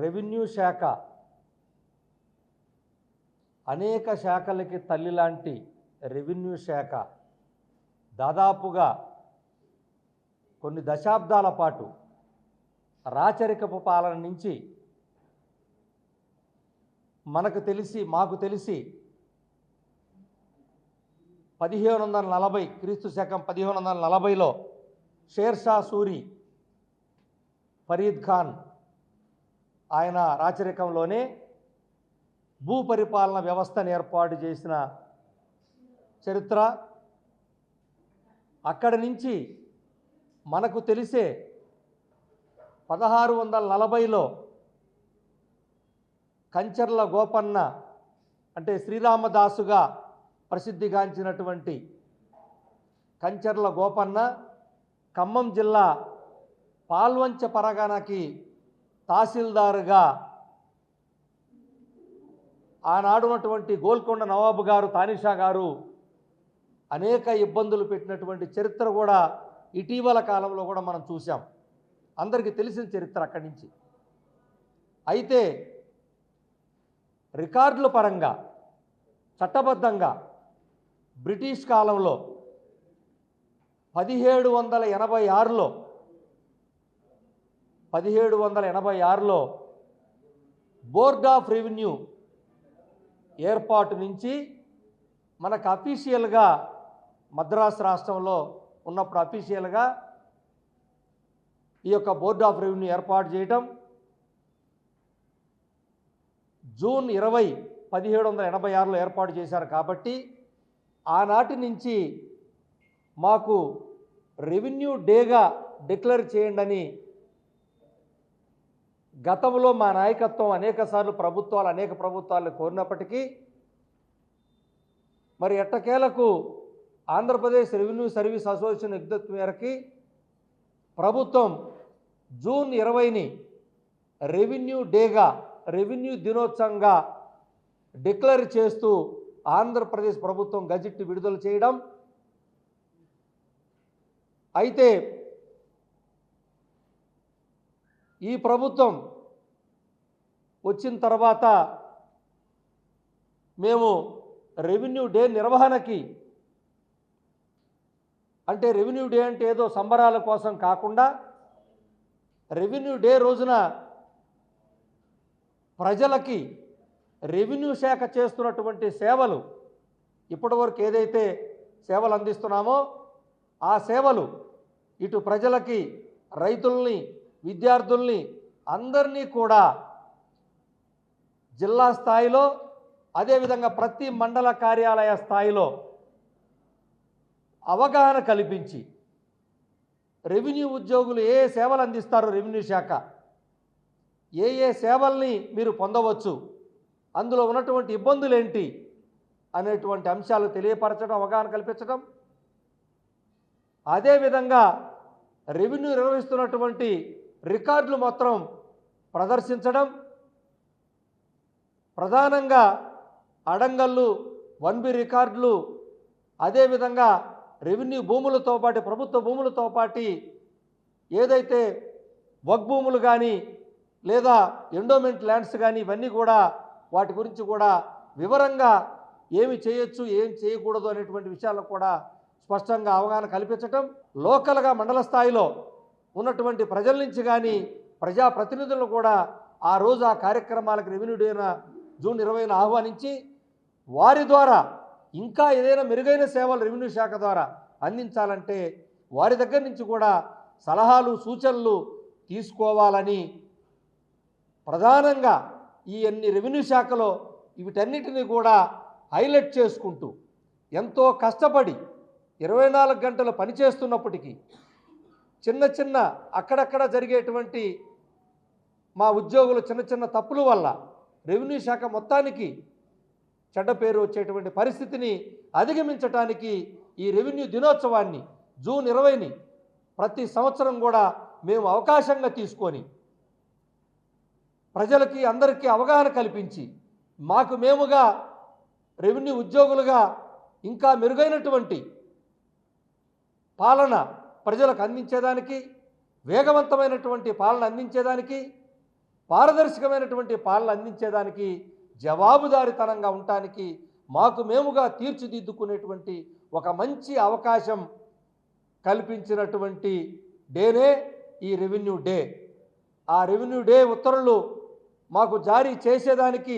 Revenue శాఖ అనేక శాఖలకి తల్లి లాంటి రెవెన్యూ శాఖ దాదాపుగా కొన్ని దశాబ్దాల పాటు రాచరికపు పాలన నుంచి మాకు తెలిసి 1540 క్రీస్తు శకం 1540లో షేర్షా సూరి ఫరీద్ ఖాన్ ఆయన రాచరికంలోనే భూ పరిపాలన వ్యవస్థను ఏర్పాటు చేసిన చరిత్ర. అక్కడి నుంచి మనకు తెలిసే 1640లో కంచర్ల గోపన్న అంటే శ్రీరామదాసుగా ప్రసిద్ధిగాంచినటువంటి కంచర్ల గోపన్న ఖమ్మం జిల్లా పాల్వంచ పరగణకి తహసీల్దారుగా ఆనాడున్నటువంటి గోల్కొండ నవాబు గారు తానిషా గారు అనేక ఇబ్బందులు పెట్టినటువంటి చరిత్ర కూడా ఇటీవల కాలంలో కూడా మనం చూసాం. అందరికీ తెలిసిన చరిత్ర అక్కడి నుంచి. అయితే రికార్డుల పరంగా చట్టబద్ధంగా బ్రిటిష్ కాలంలో 1786లో బోర్డ్ ఆఫ్ రెవెన్యూ ఏర్పాటు నుంచి మనకు అఫీషియల్గా మద్రాసు రాష్ట్రంలో ఉన్నప్పుడు అఫీషియల్గా ఈ యొక్క బోర్డ్ ఆఫ్ రెవెన్యూ ఏర్పాటు చేయటం జూన్ 20, 1786లో ఏర్పాటు చేశారు. కాబట్టి ఆనాటి నుంచి మాకు రెవెన్యూ డేగా డిక్లేర్ చేయండి అని గతంలో మా నాయకత్వం అనేక ప్రభుత్వాలను కోరినప్పటికీ మరి ఎట్టకేలకు ఆంధ్రప్రదేశ్ రెవెన్యూ సర్వీస్ అసోసియేషన్ విజ్ఞప్తి మేరకి ప్రభుత్వం జూన్ 20ని రెవెన్యూ డేగా రెవెన్యూ దినోత్సవంగా డిక్లేర్ చేస్తూ ఆంధ్రప్రదేశ్ ప్రభుత్వం గజెట్ విడుదల చేయడం. అయితే ఈ ప్రభుత్వం వచ్చిన తర్వాత మేము రెవెన్యూ డే నిర్వహణకి అంటే రెవెన్యూ డే అంటే ఏదో సంబరాల కోసం కాకుండా రెవెన్యూ డే రోజున ప్రజలకి రెవెన్యూ శాఖ చేస్తున్నటువంటి సేవలు ఇప్పటివరకు ఏదైతే సేవలు అందిస్తున్నామో ఆ సేవలు ఇటు ప్రజలకి రైతుల్ని విద్యార్థుల్ని అందరినీ కూడా జిల్లా స్థాయిలో అదేవిధంగా ప్రతి మండల కార్యాలయ స్థాయిలో అవగాహన కల్పించి రెవెన్యూ ఉద్యోగులు ఏ సేవలు అందిస్తారో రెవెన్యూ శాఖ ఏ సేవల్ని మీరు పొందవచ్చు, అందులో ఉన్నటువంటి ఇబ్బందులు ఏంటి అనేటువంటి అంశాలు తెలియపరచడం, అవగాహన కల్పించడం. అదేవిధంగా రెవెన్యూ నిర్వహిస్తున్నటువంటి రికార్డులు మొత్తం ప్రదర్శించడం, ప్రధానంగా అడంగళ్ళు 1B రికార్డులు, అదేవిధంగా రెవెన్యూ భూములతో పాటు ప్రభుత్వ భూములతో పాటు ఏదైతే వక్ భూములు కానీ లేదా ఎండోమెంట్ ల్యాండ్స్ కానీ ఇవన్నీ కూడా వాటి గురించి కూడా వివరంగా ఏమి చేయొచ్చు ఏం చేయకూడదు అనేటువంటి విషయాలకు కూడా స్పష్టంగా అవగాహన కల్పించటం. లోకల్గా మండల స్థాయిలో ఉన్నటువంటి ప్రజల నుంచి కానీ ప్రజాప్రతినిధులను కూడా ఆ రోజు ఆ కార్యక్రమాలకు రెవెన్యూ డేన జూన్ 20న ఆహ్వానించి వారి ద్వారా ఇంకా ఏదైనా మెరుగైన సేవలు రెవెన్యూ శాఖ ద్వారా అందించాలంటే వారి దగ్గర నుంచి కూడా సలహాలు సూచనలు తీసుకోవాలని ప్రధానంగా ఈ అన్ని రెవెన్యూ శాఖలో వీటన్నిటిని కూడా హైలైట్ చేసుకుంటూ ఎంతో కష్టపడి 24 గంటలు పనిచేస్తున్నప్పటికీ చిన్న అక్కడక్కడ జరిగేటువంటి మా ఉద్యోగులు చిన్న తప్పుల వల్ల రెవెన్యూ శాఖ మొత్తానికి చెడ్డ పేరు వచ్చేటువంటి పరిస్థితిని అధిగమించడానికి ఈ రెవెన్యూ దినోత్సవాన్ని జూన్ 20ని ప్రతి సంవత్సరం కూడా మేము అవకాశంగా తీసుకొని ప్రజలకి అందరికీ అవగాహన కల్పించి మాకు మేముగా రెవెన్యూ ఉద్యోగులుగా ఇంకా మెరుగైనటువంటి పాలన ప్రజలకు అందించేదానికి వేగవంతమైనటువంటి పాలన అందించేదానికి పారదర్శకమైనటువంటి పాలన అందించేదానికి జవాబుదారీతనంగా ఉండటానికి మాకు మేముగా తీర్చిదిద్దుకునేటువంటి ఒక మంచి అవకాశం కల్పించినటువంటి డేనే ఈ రెవెన్యూ డే. ఆ రెవెన్యూ డే ఉత్తర్వులు మాకు జారీ చేసేదానికి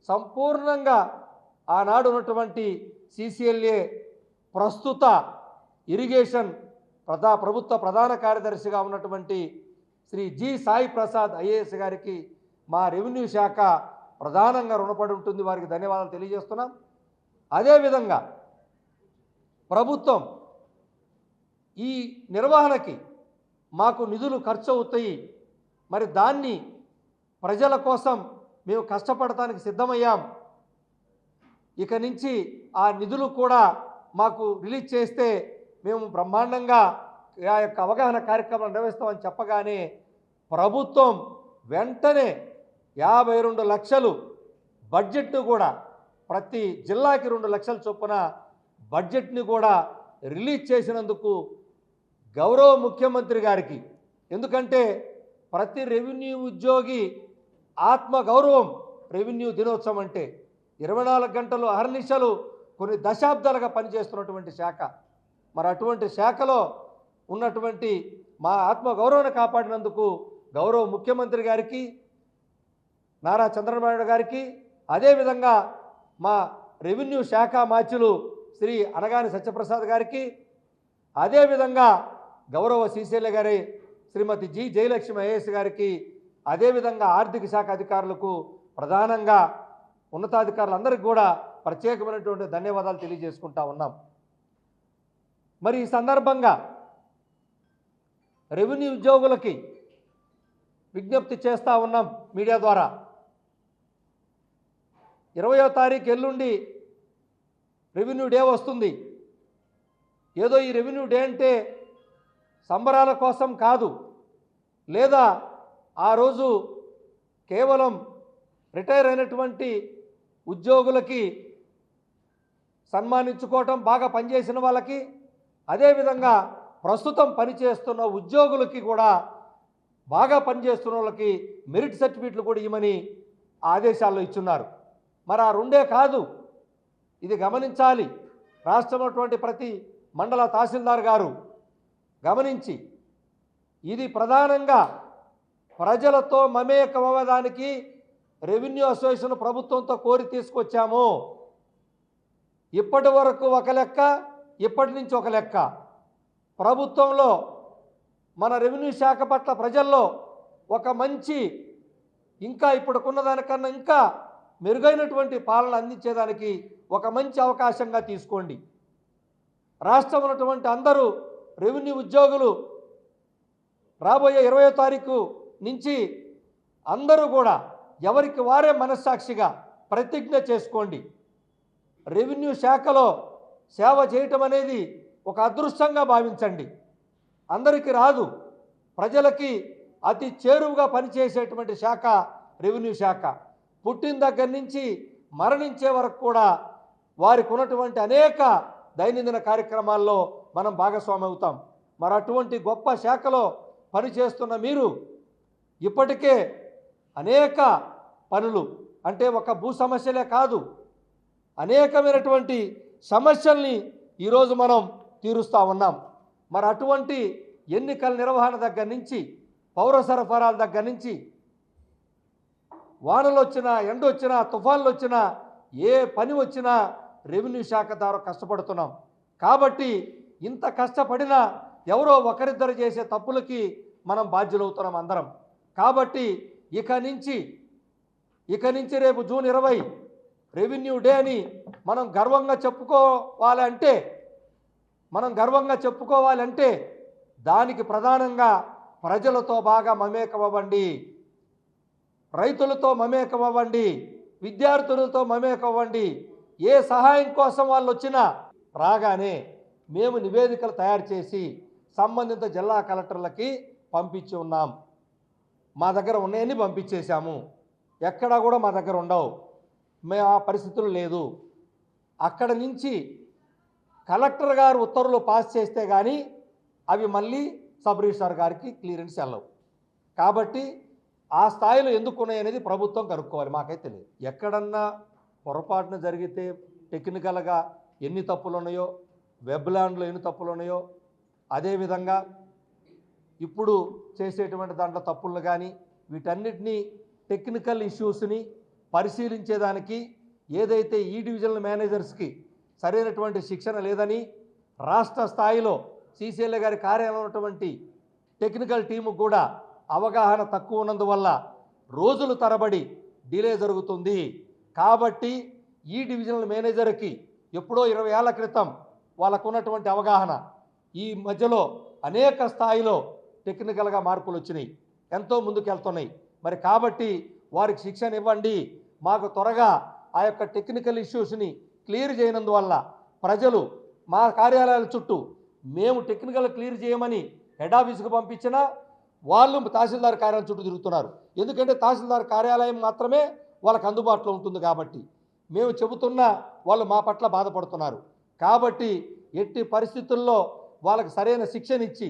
సంపూర్ణంగా ఆనాడు ఉన్నటువంటి CCLA ప్రస్తుత ఇరిగేషన్ ప్రభుత్వ ప్రధాన కార్యదర్శిగా ఉన్నటువంటి శ్రీ జి సాయి ప్రసాద్ IAS గారికి మా రెవెన్యూ శాఖ ప్రధానంగా రుణపడి ఉంటుంది. వారికి ధన్యవాదాలు తెలియజేస్తున్నాం. అదేవిధంగా ప్రభుత్వం ఈ నిర్వహణకి మాకు నిధులు ఖర్చు అవుతాయి, మరి దాన్ని ప్రజల కోసం మేము కష్టపడటానికి సిద్ధమయ్యాం. ఇక నుంచి ఆ నిధులు కూడా మాకు రిలీజ్ చేస్తే మేము బ్రహ్మాండంగా ఆ యొక్క అవగాహన కార్యక్రమం నిర్వహిస్తామని చెప్పగానే ప్రభుత్వం వెంటనే 52 లక్షలు బడ్జెట్ను కూడా ప్రతి జిల్లాకి 2 లక్షల చొప్పున బడ్జెట్ని కూడా రిలీజ్ చేసినందుకు గౌరవ ముఖ్యమంత్రి గారికి, ఎందుకంటే ప్రతి రెవెన్యూ ఉద్యోగి ఆత్మగౌరవం రెవెన్యూ దినోత్సవం అంటే 24 గంటలు అహర్నిశలు కొన్ని దశాబ్దాలుగా పనిచేస్తున్నటువంటి శాఖ. మరి అటువంటి శాఖలో ఉన్నటువంటి మా ఆత్మగౌరవాన్ని కాపాడినందుకు గౌరవ ముఖ్యమంత్రి గారికి, నారా చంద్రబాబు నాయుడు గారికి, అదేవిధంగా మా రెవెన్యూ శాఖ మాచ్యులు శ్రీ అనగాని సత్యప్రసాద్ గారికి, అదేవిధంగా గౌరవ CCLA గారి శ్రీమతి జి జయలక్ష్మి IAS గారికి, అదేవిధంగా ఆర్థిక శాఖ అధికారులకు, ప్రధానంగా ఉన్నతాధికారులందరికీ కూడా ప్రత్యేకమైనటువంటి ధన్యవాదాలు తెలియజేసుకుంటా ఉన్నాం. మరి ఈ సందర్భంగా రెవెన్యూ ఉద్యోగులకి విజ్ఞప్తి చేస్తూ ఉన్నాం మీడియా ద్వారా. 20వ తారీఖు ఎల్లుండి రెవెన్యూ డే వస్తుంది. ఏదో ఈ రెవెన్యూ డే అంటే సంబరాల కోసం కాదు, లేదా ఆ రోజు కేవలం రిటైర్ అయినటువంటి ఉద్యోగులకి సన్మానించుకోవటం, బాగా పనిచేసిన వాళ్ళకి, అదేవిధంగా ప్రస్తుతం పనిచేస్తున్న ఉద్యోగులకి కూడా, బాగా పనిచేస్తున్న వాళ్ళకి మెరిట్ సర్టిఫికెట్లు కూడా ఇవ్వమని ఆదేశాల్లో ఇచ్చున్నారు. మరి ఆ రెండే కాదు, ఇది గమనించాలి. రాష్ట్రంలో ప్రతి మండల తహసీల్దార్ గారు గమనించి, ఇది ప్రధానంగా ప్రజలతో మమేకమవ్వడానికి రెవెన్యూ అసోసియేషన్ ప్రభుత్వంతో కోరి తీసుకొచ్చాము. ఇప్పటి వరకు ఒక లెక్క, ఇప్పటి నుంచి ఒక లెక్క. ప్రభుత్వంలో మన రెవెన్యూ శాఖ పట్ల ప్రజల్లో ఒక మంచి, ఇంకా ఇప్పుడుకున్న దానికన్నా ఇంకా మెరుగైనటువంటి పాలన అందించేదానికి ఒక మంచి అవకాశంగా తీసుకోండి. రాష్ట్రంలో ఉన్నటువంటి అందరూ రెవెన్యూ ఉద్యోగులు రాబోయే 20వ తారీఖు నుంచి అందరూ కూడా ఎవరికి వారే మనస్సాక్షిగా ప్రతిజ్ఞ చేసుకోండి. రెవెన్యూ శాఖలో సేవ చేయటం అనేది ఒక అదృష్టంగా భావించండి. అందరికీ రాదు. ప్రజలకి అతి చేరువుగా పనిచేసేటువంటి శాఖ రెవెన్యూ శాఖ. పుట్టిన దగ్గర నుంచి మరణించే వరకు కూడా వారికి ఉన్నటువంటి అనేక దైనందిన కార్యక్రమాల్లో మనం భాగస్వామి అవుతాం. మరి అటువంటి గొప్ప శాఖలో పనిచేస్తున్న మీరు ఇప్పటికే అనేక పనులు, అంటే ఒక భూ సమస్యలే కాదు, అనేకమైనటువంటి సమస్యల్ని ఈరోజు మనం తీరుస్తూ ఉన్నాం. మరి అటువంటి ఎన్నికల నిర్వహణ దగ్గర నుంచి, పౌర సరఫరాల దగ్గర నుంచి, వానలు వచ్చినా, ఎండ వచ్చినా, తుఫాన్లు వచ్చినా, ఏ పని వచ్చినా రెవెన్యూ శాఖ ద్వారా కష్టపడుతున్నాం. కాబట్టి ఇంత కష్టపడినా ఎవరో ఒకరిద్దరు చేసే తప్పులకి మనం బాధ్యులవుతున్నాం అందరం. కాబట్టి ఇక నుంచి రేపు జూన్ 20 రెవెన్యూ డే అని మనం గర్వంగా చెప్పుకోవాలంటే దానికి ప్రధానంగా ప్రజలతో బాగా మమేకమవ్వండి, రైతులతో మమేకమవ్వండి, విద్యార్థులతో మమేకమవ్వండి. ఏ సహాయం కోసం వాళ్ళు వచ్చినా రాగానే మేము నివేదికలు తయారు చేసి సంబంధిత జిల్లా కలెక్టర్లకి పంపించి ఉన్నాం. మా దగ్గర ఉన్నాయని పంపించేశాము. ఎక్కడా కూడా మా దగ్గర ఉండవు, మేము ఆ పరిస్థితులు లేదు. అక్కడ నుంచి కలెక్టర్ గారు ఉత్తర్వులు పాస్ చేస్తే కానీ అవి మళ్ళీ సబ్ రిజిస్ట్రార్ గారికి క్లియరెన్స్ వెళ్ళవు. కాబట్టి ఆ స్థాయిలో ఎందుకు ఉన్నాయి అనేది ప్రభుత్వం కనుక్కోవాలి, మాకైతే తెలియదు. ఎక్కడన్నా పొరపాటున జరిగితే టెక్నికల్గా ఎన్ని తప్పులు ఉన్నాయో, వెబ్ ల్యాండ్లో ఎన్ని తప్పులు ఉన్నాయో, అదేవిధంగా ఇప్పుడు చేసేటువంటి దాంట్లో తప్పులను కానీ వీటన్నిటినీ టెక్నికల్ ఇష్యూస్ని పరిశీలించేదానికి ఏదైతే ఈ డివిజనల్ మేనేజర్స్కి సరైనటువంటి శిక్షణ లేదని రాష్ట్ర స్థాయిలో సీసీఎల్ఏ గారి కార్యాలయంలో ఉన్నటువంటి టెక్నికల్ టీము కూడా అవగాహన తక్కువ ఉన్నందువల్ల రోజులు తరబడి డిలే జరుగుతుంది. కాబట్టి ఈ డివిజనల్ మేనేజర్కి ఎప్పుడో 20 ఏళ్ల క్రితం వాళ్ళకు ఉన్నటువంటి అవగాహన ఈ మధ్యలో అనేక స్థాయిలో టెక్నికల్గా మార్పులు వచ్చినాయి, ఎంతో ముందుకు వెళ్తున్నాయి. మరి కాబట్టి వారికి శిక్షణ ఇవ్వండి, మాకు త్వరగా ఆ యొక్క టెక్నికల్ ఇష్యూస్ని క్లియర్ చేయనందువల్ల ప్రజలు మా కార్యాలయాల చుట్టూ మేము టెక్నికల్ క్లియర్ చేయమని హెడ్ ఆఫీస్కి పంపించినా వాళ్ళు తహసీల్దార్ కార్యాలయం చుట్టూ తిరుగుతున్నారు. ఎందుకంటే తహసీల్దార్ కార్యాలయం మాత్రమే వాళ్ళకు అందుబాటులో ఉంటుంది కాబట్టి మేము చెబుతున్నా వాళ్ళు మా పట్ల బాధపడుతున్నారు. కాబట్టి ఎట్టి పరిస్థితుల్లో వాళ్ళకి సరైన శిక్షణ ఇచ్చి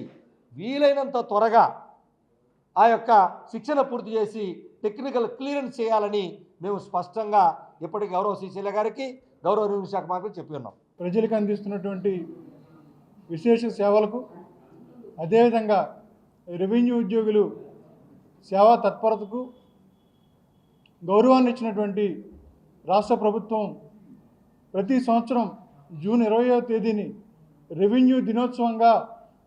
వీలైనంత త్వరగా ఆ యొక్క శిక్షణ పూర్తి చేసి టెక్నికల్ క్లియరెన్స్ చేయాలని మేము స్పష్టంగా ఇప్పటికీ గౌరవ సీసీఎల్ఏ గారికి, గౌరవ రెవెన్యూ శాఖ మంత్రికి చెప్పి ఉన్నాం. ప్రజలకు అందిస్తున్నటువంటి విశేష సేవలకు, అదేవిధంగా రెవెన్యూ ఉద్యోగులు సేవా తత్పరతకు గౌరవాన్ని ఇచ్చినటువంటి రాష్ట్ర ప్రభుత్వం ప్రతి సంవత్సరం జూన్ 20వ తేదీని రెవెన్యూ దినోత్సవంగా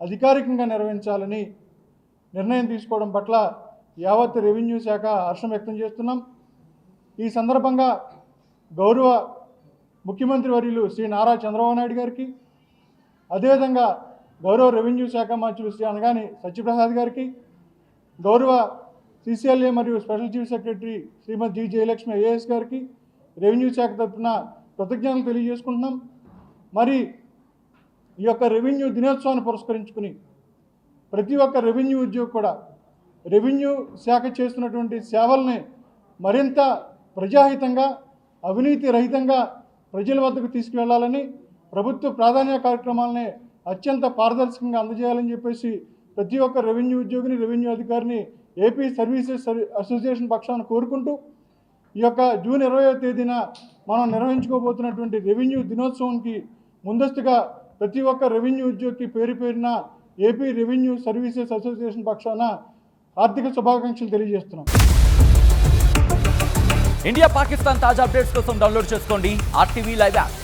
అధికారికంగా నిర్వహించాలని నిర్ణయం తీసుకోవడం పట్ల యావత్ రెవెన్యూ శాఖ హర్షం వ్యక్తం చేస్తున్నాం. ఈ సందర్భంగా గౌరవ ముఖ్యమంత్రి వర్యులు శ్రీ నారా చంద్రబాబు నాయుడు గారికి, అదేవిధంగా గౌరవ రెవెన్యూ శాఖ మంత్రులు శ్రీ అనగాని సత్యప్రసాద్ గారికి, గౌరవ సీసీఎల్ఏ మరియు స్పెషల్ చీఫ్ సెక్రటరీ శ్రీమతి జి జయలక్ష్మి ఐఏఎస్ గారికి రెవెన్యూ శాఖ తరఫున కృతజ్ఞతలు తెలియజేసుకుంటున్నాం. మరి ఈ యొక్క రెవెన్యూ దినోత్సవాన్ని పురస్కరించుకుని ప్రతి ఒక్క రెవెన్యూ ఉద్యోగి కూడా రెవెన్యూ శాఖ చేస్తున్నటువంటి సేవల్ని మరింత ప్రజాహితంగా, అవినీతి రహితంగా ప్రజల వద్దకు తీసుకువెళ్లాలని, ప్రభుత్వ ప్రాధాన్య కార్యక్రమాలని అత్యంత పారదర్శకంగా అందజేయాలని చెప్పేసి ప్రతి ఒక్క రెవెన్యూ ఉద్యోగిని, రెవెన్యూ అధికారిని ఏపీ సర్వీసెస్ అసోసియేషన్ పక్షాన కోరుకుంటూ ఈ యొక్క జూన్ 20వ తేదీన మనం నిర్వహించుకోబోతున్నటువంటి రెవెన్యూ దినోత్సవానికి ముందస్తుగా ప్రతి ఒక్క రెవెన్యూ ఉద్యోగికి పేరు పేరున ఏపీ రెవెన్యూ సర్వీసెస్ అసోసియేషన్ పక్షాన ఆర్థిక శుభాకాంక్షలు తెలియజేస్తున్నాం. ఇండియా పాకిస్తాన్ తాజా అప్డేట్స్ కోసం డౌన్లోడ్ చేసుకోండి RTV లైవ్ యాప్.